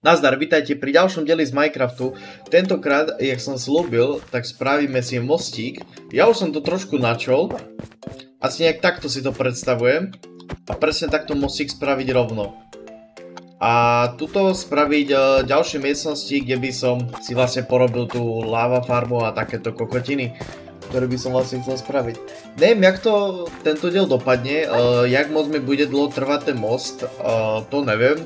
Nazdar, vítajte pri ďalšom dieli z Minecraftu. Tentokrát, jak som slúbil, tak spravíme si mostík. Ja už som to trošku načol. Asi nejak takto si to predstavujem. A presne takto mostík spraviť rovno. A tuto spraviť ďalšie miestnosti, kde by som si vlastne porobil tú lava farmu a takéto kokotiny, ktoré by som vlastne chcel spraviť. Neviem, jak to tento diel dopadne, jak moc mi bude dlho trvať ten most, to neviem.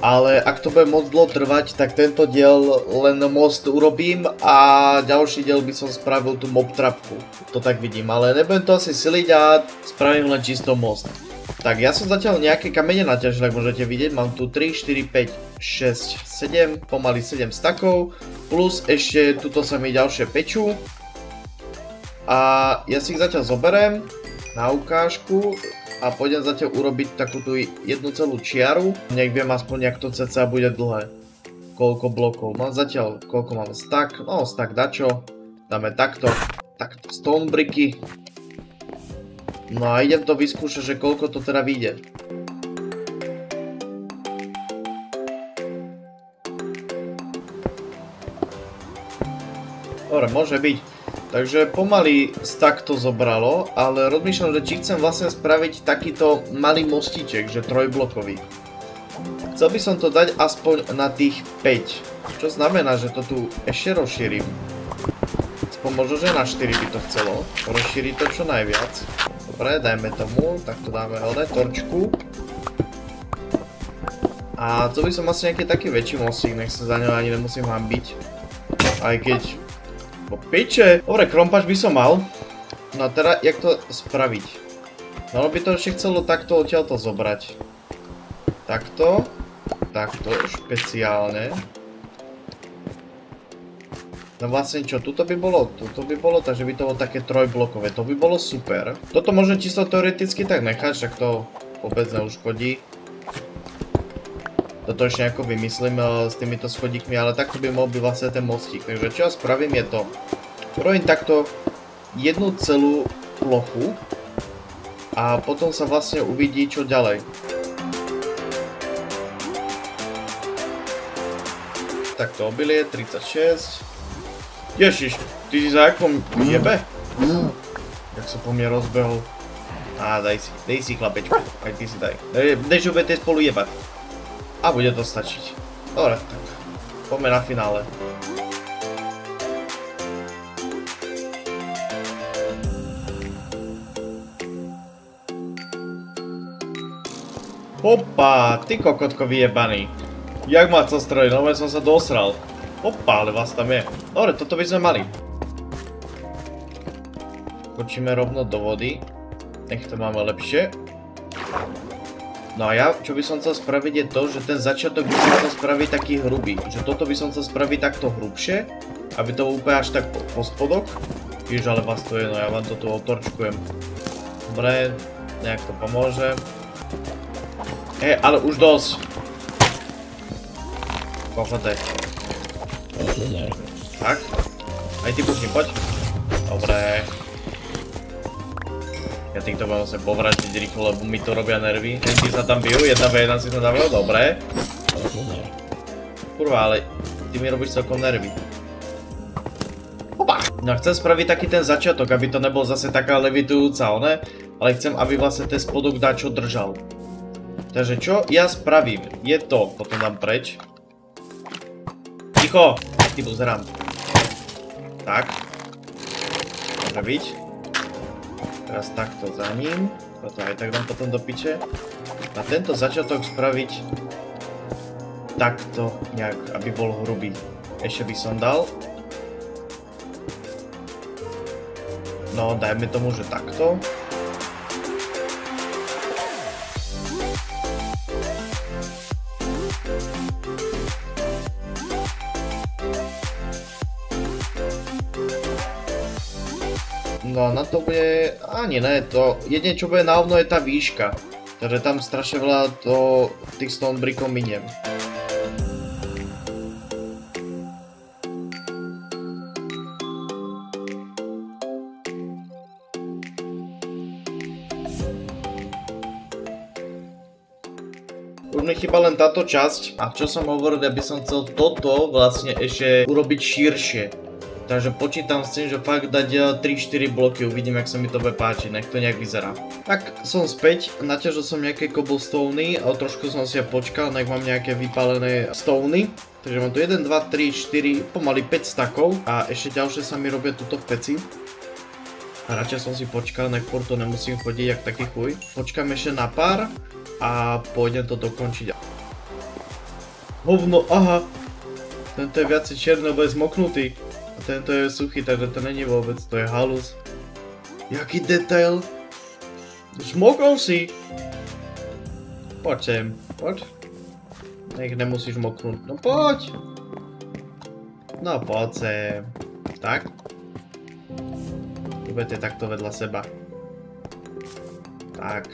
Ale ak to bude moc dlho trvať, tak tento diel len most urobím a ďalší diel by som spravil tú mob trapku. To tak vidím, ale nebudem to asi siliť a spravím len čisto most. Tak ja som zatiaľ nejaké kamene naťažil, ak môžete vidieť. Mám tu 3, 4, 5, 6, 7, pomaly 7 stakov. Plus ešte tuto sa mi ďalšie pečú. A ja si ich zatiaľ zoberiem na ukážku. A pôjdem zatiaľ urobiť takúto jednu celú čiaru. Nech viem aspoň, jak to cca bude dlhé. Koľko blokov. Mám zatiaľ, koľko mám stack. No, stack dačo. Dáme takto. Takto stone bricky. No a idem to vyskúšať, že koľko to teda vyjde. Dobre, môže byť. Takže pomaly stack to zobralo, ale rozmýšľam, že či chcem vlastne spraviť takýto malý mostíček, že trojblokový. Chcel by som to dať aspoň na tých 5, čo znamená, že to tu ešte rozšírim. Aspoň možno, že na 4 by to chcelo, rozšíriť to čo najviac. Dobre, dajme tomu, takto dáme torčku. A to by som asi nejaký taký väčší mostík, nech sa za ňo ani nemusím hambiť. Aj keď... Po piče! Dobre, krompač by som mal. No a teda, jak to spraviť? No by to ešte chcelo takto odtiaľto zobrať. Takto. Takto, špeciálne. No vlastne čo, tuto by bolo, takže by to bolo také trojblokové. To by bolo super. Toto môžem čisto teoreticky tak nechať, však to vôbec neuškodí. Toto ešte nejako vymyslím s týmito schodíkmi, ale takto by mohol byť vlastne ten mostík. Takže čo ja spravím je to, urobím takto jednu celú plochu a potom sa vlastne uvidí čo ďalej. Takto obilie, 36. Ježiš, ty si za akom jebe? Jak sa po mne rozbehol. Á, daj si chlapečku, aj ty si daj. Daj, že budete spolu jebať. A bude to stačiť. Dobre, tak poďme na finále. Hopa, ty kokotko vyjebaný. Jak ma chcel strojiť, no som sa dosral. Hopa, ale vás tam je. Dobre, toto by sme mali. Skočíme rovno do vody. Nech to máme lepšie. No a ja, čo by som chcel spraviť je to, že ten začiatok by som chcel spraviť taký hrubý. Že toto by som chcel spraviť takto hrubšie, aby to bolo úplne až tak po spodok. Víš, ale vás to je, no ja vám to tu otorčkujem. Dobre, nejak to pomôže. Ale už dosť. Koľko. Tak. Aj ty pušni, poď. Dobre. Ja týchto budem sa povrátiť rýchlo, lebo mi to robia nervy. Ty sa tam bijú, 1v1 si to dával, dobre. Kurva, ale ty mi robíš celkom nervy. Opa! No chcem spraviť taký ten začiatok, aby to nebol zase taká levitujúca, one? Ale chcem, aby vlastne ten spodok dačo držal. Takže čo ja spravím, je to, potom dám preč. Ticho! Ty pozerám. Tak. Môže byť. Teraz takto za ním. Toto aj tak dám potom do piče. A tento začiatok spraviť takto nejak, aby bol hrubý. Ešte by som dal. No, dajme tomu, že takto. No na to bude, ani ne, to jedine čo bude na hovno je tá výška. Takže tam strašne veľa tých stone brickov miniem. mi chýba len táto časť. A čo som hovoril, ja by som chcel toto vlastne ešte urobiť širšie. Takže počítam s tým, že fakt dať 3-4 bloky, uvidím, jak sa mi to bude páčiť, nech to nejak vyzerá. Tak som späť, naťažil som nejaké cobblestony, ale trošku som si ja počkal, nech mám nejaké vypálené stony. Takže mám tu 1, 2, 3, 4, pomaly 5 stakov a ešte ďalšie sa mi robia tuto v peci. A radšej som si počkal, nech furt to nemusím chodiť jak taký chuj. Počkám ešte na pár a pôjdem to dokončiť. Hovno, aha! Tento je viac čierny, lebo je zmoknutý. A tento je suchý, takže to není vôbec, to je halus. Jaký detail! Zmokol si! Poď sem, poď. Nech nemusíš moknúť, no poď! No poď sem. Tak. Budete takto vedľa seba. Tak.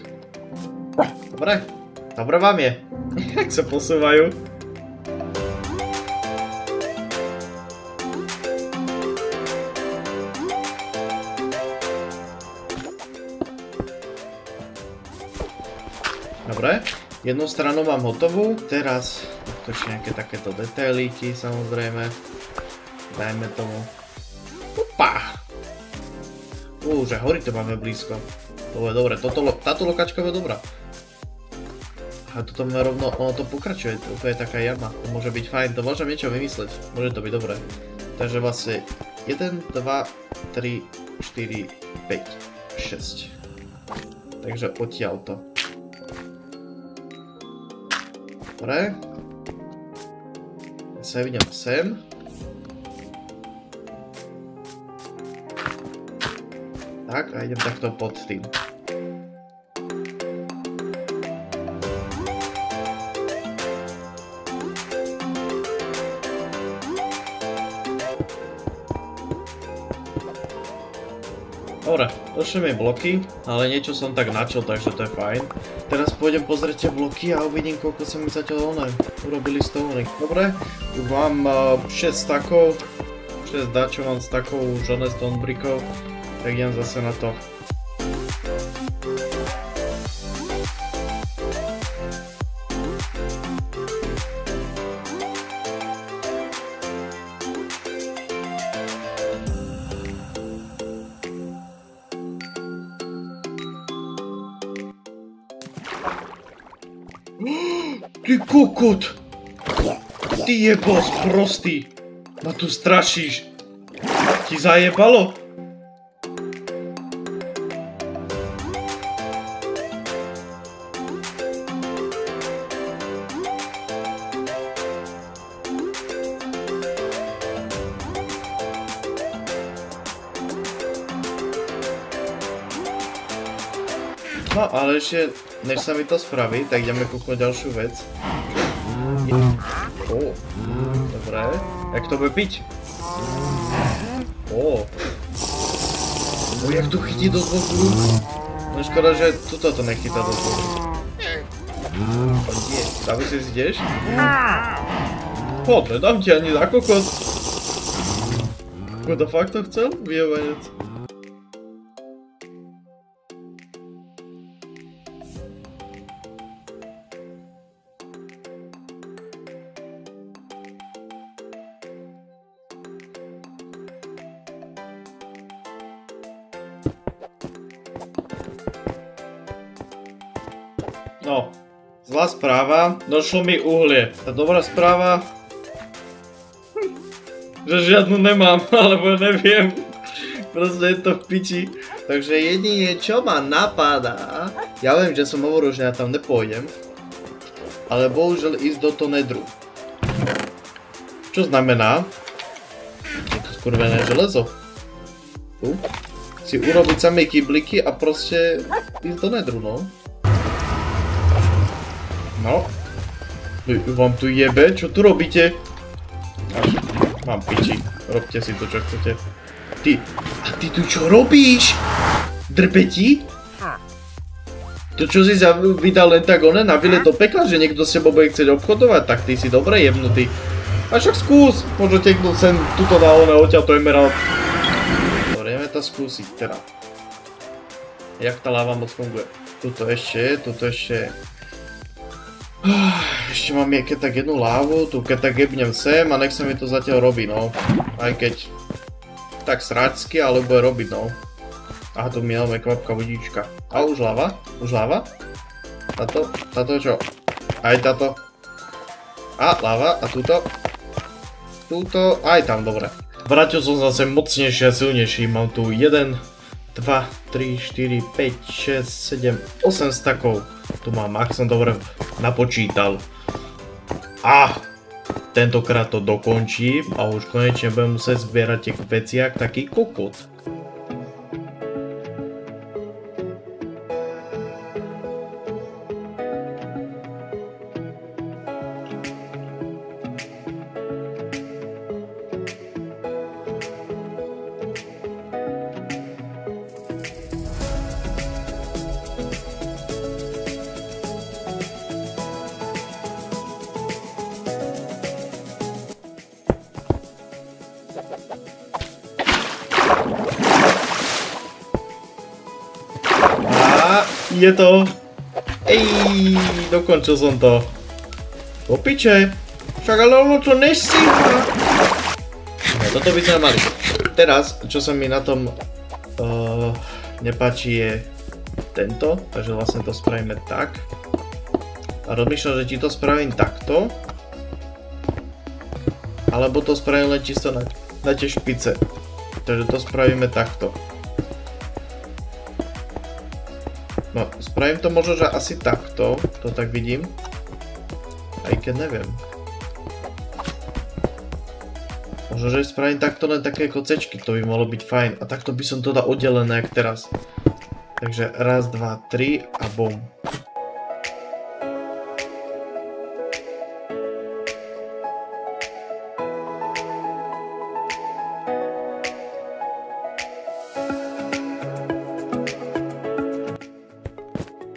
Dobre. Dobre vám je. Jak sa posúvajú. Dobre. Jednu stranu mám hotovú. Teraz točím nejaké takéto detailíky, samozrejme. Dajme tomu. Opa! Že hory to máme blízko. To je dobre, táto lokačka je dobrá. A toto máme rovno, ono to pokračuje, to je taká jama. To môže byť fajn, to môžem niečo vymysleť. Môže to byť dobré. Takže vlastne 1, 2, 3, 4, 5, 6. Takže odtiaľ to. Dobre. Ja sa vidím sem. Tak, a idem takto pod tým. Dobre, došli mi bloky, ale niečo som tak načal, takže to je fajn. Teraz pôjdem pozrieť tie bloky a uvidím, koľko sa mi zatiaľ urobili stovny. Dobre, už mám 6 stakov, 6 dačov mám stakov, už stone brickov. Tak idem zase na to. Ty kokot! Ty jebos prostý! Ma tu strašíš! Ti zajebalo? No ale ešte, než sa mi to spraví, tak ideme kúknúť ďalšiu vec. Dobre. Jak to bude piť? Jak to chytí do zvodu? No škoda, že tuto to nechytá do zvodu. Dávaj si ideš? Nedám ti ani za kokos. Kto fakt to chcel? Vyjebanec. No, zlá správa, došlo mi uhlie. Tá dobrá správa, že žiadnu nemám, alebo neviem. Proste je to v piči. Takže jedine, čo ma napadá, ja viem, že som hovoril, že ja tam nepôjdem, ale bohužiaľ ísť do toho nedru. Čo znamená, je to skurvené železo. Tu si urobiť samé kybliky a proste ísť do nedru, no. No, vám tu jebe, čo tu robíte? Mám piči, robte si to, čo chcete. A ty tu čo robíš? Drbe ti? To čo si sa vydal len tak na výlet do pekla, že niekto s tebou bude chcieť obchodovať, tak ty si dobre jebnutý. A však skús, možno teknúť sem tuto na odtiaľ to emerald. Dobre, ideme to skúsiť teda. Jak tá láva moc funguje? Tuto ešte. Ešte mám keď tak jednu lávu, tu keď tak jebnem sem a nech sa mi to zatiaľ robí, no. Aj keď tak sráčsky, ale bude robiť, no. Aha, tu mi máme kvapka vodíčka. A už láva? Už láva? Táto čo? Aj táto. A láva, a túto. Túto, aj tam, dobre. Vrátil som zase mocnejší a silnejší, mám tu 1, 2, 3, 4, 5, 6, 7, 8 stakov. Tu mám, ak som dobre napočítal. A tentokrát to dokončím a už konečne budem musieť zbierať tie veci jak taký kokot. Je to. Ej, dokončil som to. Po piče. Však ale ono to nesýpa. No, toto by sme mali. Teraz, čo sa mi na tom nepáči je tento. Takže vlastne to spravíme tak. A rozmýšľam, že či to spravím takto. Alebo to spravím len čisto na tie špice. Takže to spravíme takto. No, spravím to možno, že asi takto, to tak vidím. Aj keď neviem. Možno, že spravím takto len také kocečky, to by mohlo byť fajn. A takto by som to dal oddelené, jak teraz. Takže raz, dva, tri a bum.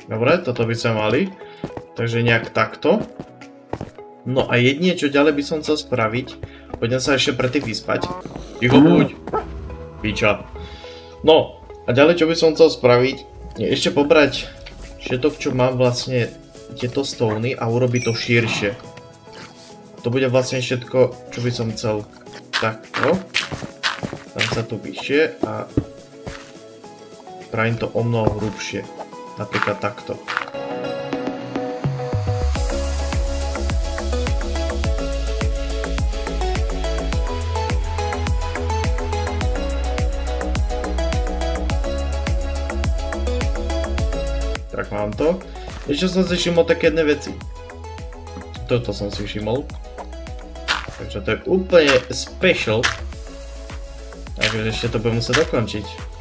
Dobre, toto by sme mali. Takže nejak takto. No a jedine, čo ďalej by som chcel spraviť, poďme sa ešte predtým vyspať. Ticho buď. Piča. No, a ďalej, čo by som chcel spraviť, je ešte pobrať všetko, čo mám vlastne tieto stóny a urobiť to širšie. To bude vlastne všetko, čo by som chcel. Takto. Dám sa tu vyššie a spravím to o mnoho hrubšie. Napríklad takto. Tak mám to. Ešte som si všimol také jedné veci. Toto som si všimol. Takže to je úplne special. Takže ešte to budem musieť dokončiť.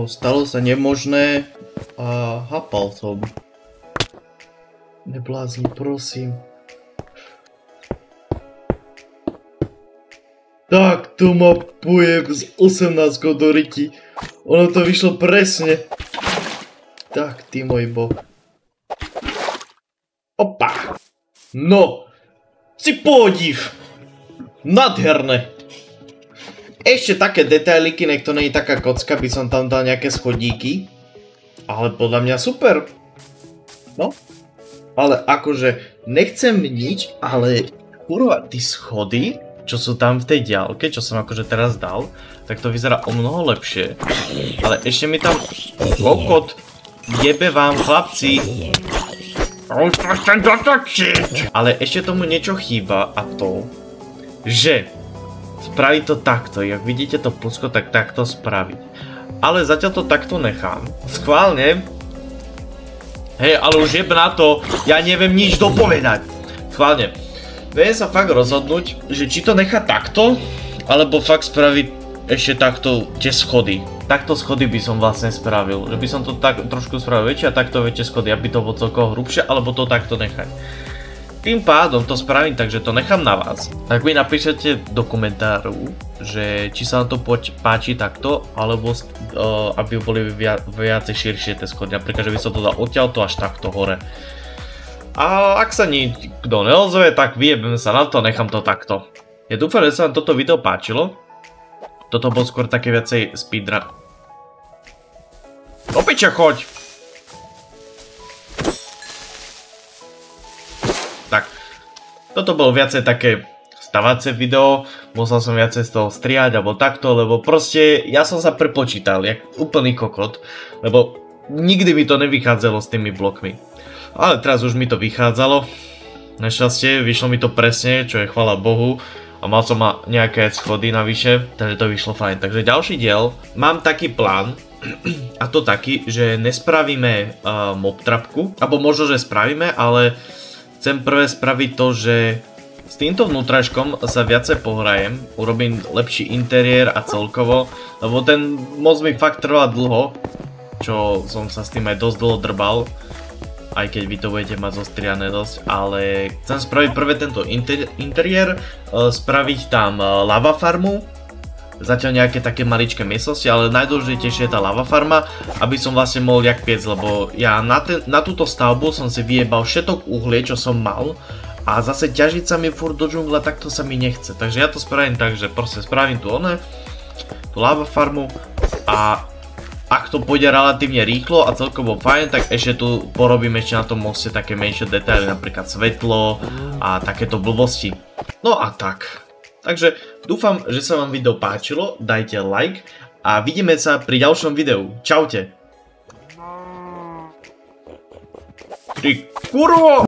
Stalo sa nemožné a hapal som. Neblázni, prosím. Tak to mapujem z 18 do ryti. Ono to vyšlo presne. Tak, ty môj boh. Opa. No. Si podiv. Nádherné. Ešte také detailiky, nech to nie je taká kocka, by som tam dal nejaké schodíky. Ale podľa mňa super. No. Ale akože nechcem nič, ale kurva, tí schody, čo sú tam v tej diaľke, čo som akože teraz dal, tak to vyzerá o mnoho lepšie. Ale ešte mi tam kokot jebe vám, chlapci. Ale ešte tomu niečo chýba a to, že spraviť to takto, jak vidíte to plusko, tak takto spraviť. Ale zatiaľ to takto nechám. Schválne. Hej, ale už jeb na to, ja neviem nič dopovedať. Schválne. Viem sa fakt rozhodnúť, že či to nechá takto, alebo fakt spraviť ešte takto tie schody. Takto schody by som vlastne spravil. Že by som to tak trošku spravil väčšie a takto väčšie schody, aby to bolo celkovo hrubšie, alebo to takto nechať. Tým pádom to spravím, takže to nechám na vás. Tak mi napíšete do komentáru, že či sa vám to páči takto, alebo aby boli viacej širšie tie schody. Napríklad, že by som to dal odtiaľto až takto hore. A ak sa nikto neozve, tak vyjebem sa na to, nechám to takto. Ja dúfam, že sa vám toto video páčilo. Toto bol skôr také viacej speedrun. Opiča, choď! Tak, toto bolo viacej také stavacie video, musel som viacej z toho striať alebo takto, lebo proste ja som sa prepočítal, jak úplný kokot, lebo nikdy mi to nevychádzalo s tými blokmi. Ale teraz už mi to vychádzalo, našťastie, vyšlo mi to presne, čo je chvála Bohu, a mal som nejaké schody navyše, takže to vyšlo fajn. Takže ďalší diel, mám taký plán, a to taký, že nespravíme mob trapku, alebo možno, že spravíme, ale chcem prvé spraviť to, že s týmto vnútračkom sa viacej pohrajem, urobím lepší interiér a celkovo, lebo ten moc mi fakt trvá dlho, čo som sa s tým aj dosť dlho drbal, aj keď vy to budete mať zostriané dosť, ale chcem spraviť prvé tento interiér, spraviť tam lava farmu, zatiaľ nejaké také maličké miestnosti, ale najdôležitejšie je tá lava farma, aby som vlastne mohol jak piec, lebo ja na túto stavbu som si vyjebal všetok uhlie, čo som mal, a zase ťažiť sa mi furt do džungla, takto sa mi nechce, takže ja to spravím tak, že proste spravím tú lava farmu a ak to pôjde relatívne rýchlo a celkovo fajn, tak ešte tu porobím ešte na tom moste také menšie detaily, napríklad svetlo a takéto blbosti. No a tak. Takže dúfam, že sa vám video páčilo, dajte like a vidíme sa pri ďalšom videu. Čaute. Ty kurvo!